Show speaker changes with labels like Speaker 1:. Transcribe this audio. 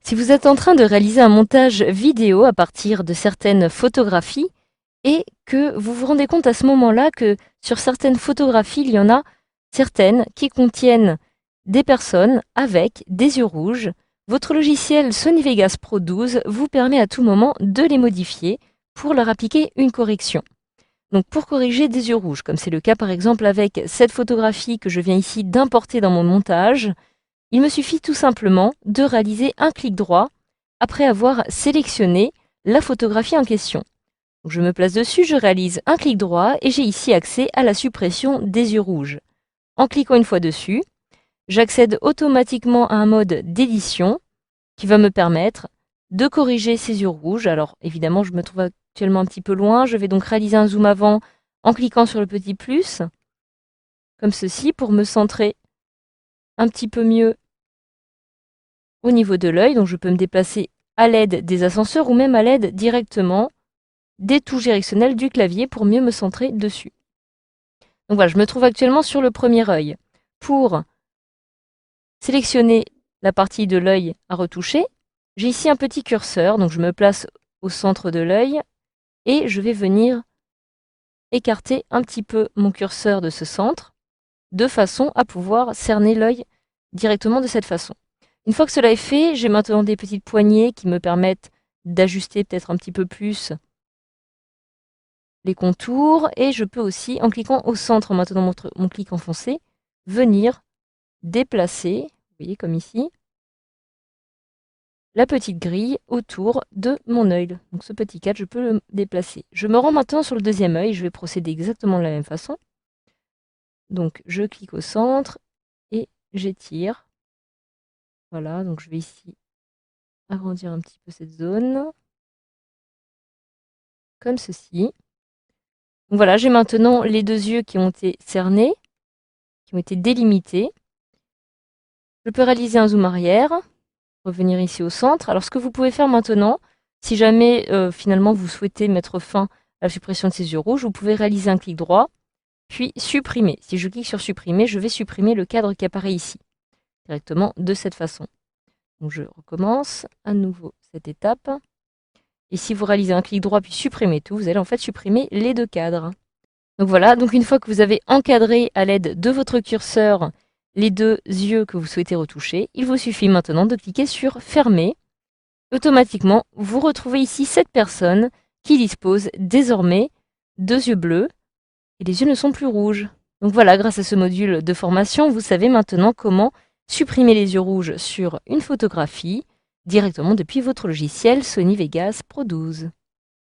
Speaker 1: Si vous êtes en train de réaliser un montage vidéo à partir de certaines photographies et que vous vous rendez compte à ce moment-là que sur certaines photographies, il y en a certaines qui contiennent des personnes avec des yeux rouges, votre logiciel Sony Vegas Pro 12 vous permet à tout moment de les modifier pour leur appliquer une correction. Donc pour corriger des yeux rouges, comme c'est le cas par exemple avec cette photographie que je viens ici d'importer dans mon montage, il me suffit tout simplement de réaliser un clic droit après avoir sélectionné la photographie en question. Donc je me place dessus, je réalise un clic droit et j'ai ici accès à la suppression des yeux rouges. En cliquant une fois dessus, j'accède automatiquement à un mode d'édition qui va me permettre de corriger ces yeux rouges. Alors évidemment, je me trouve actuellement un petit peu loin, je vais donc réaliser un zoom avant en cliquant sur le petit plus, comme ceci, pour me centrer un petit peu mieux au niveau de l'œil. Donc je peux me déplacer à l'aide des ascenseurs ou même à l'aide directement des touches directionnelles du clavier pour mieux me centrer dessus. Donc voilà, je me trouve actuellement sur le premier œil. Pour sélectionner la partie de l'œil à retoucher, j'ai ici un petit curseur, donc je me place au centre de l'œil et je vais venir écarter un petit peu mon curseur de ce centre de façon à pouvoir cerner l'œil directement de cette façon. Une fois que cela est fait, j'ai maintenant des petites poignées qui me permettent d'ajuster peut-être un petit peu plus les contours et je peux aussi, en cliquant au centre, en maintenant mon clic enfoncé, venir déplacer, vous voyez comme ici, la petite grille autour de mon œil. Donc ce petit cadre, je peux le déplacer. Je me rends maintenant sur le deuxième œil, je vais procéder exactement de la même façon. Donc je clique au centre et j'étire. Voilà, donc je vais ici agrandir un petit peu cette zone, comme ceci. Donc voilà, j'ai maintenant les deux yeux qui ont été cernés, qui ont été délimités. Je peux réaliser un zoom arrière, revenir ici au centre. Alors ce que vous pouvez faire maintenant, si jamais finalement vous souhaitez mettre fin à la suppression de ces yeux rouges, vous pouvez réaliser un clic droit, puis supprimer. Si je clique sur supprimer, je vais supprimer le cadre qui apparaît ici, directement de cette façon. Donc je recommence à nouveau cette étape. Et si vous réalisez un clic droit puis supprimez tout, vous allez en fait supprimer les deux cadres. Donc voilà, donc une fois que vous avez encadré à l'aide de votre curseur les deux yeux que vous souhaitez retoucher, il vous suffit maintenant de cliquer sur fermer. Automatiquement, vous retrouvez ici cette personne qui dispose désormais de yeux bleus et les yeux ne sont plus rouges. Donc voilà, grâce à ce module de formation, vous savez maintenant comment supprimer les yeux rouges sur une photographie directement depuis votre logiciel Sony Vegas Pro 12.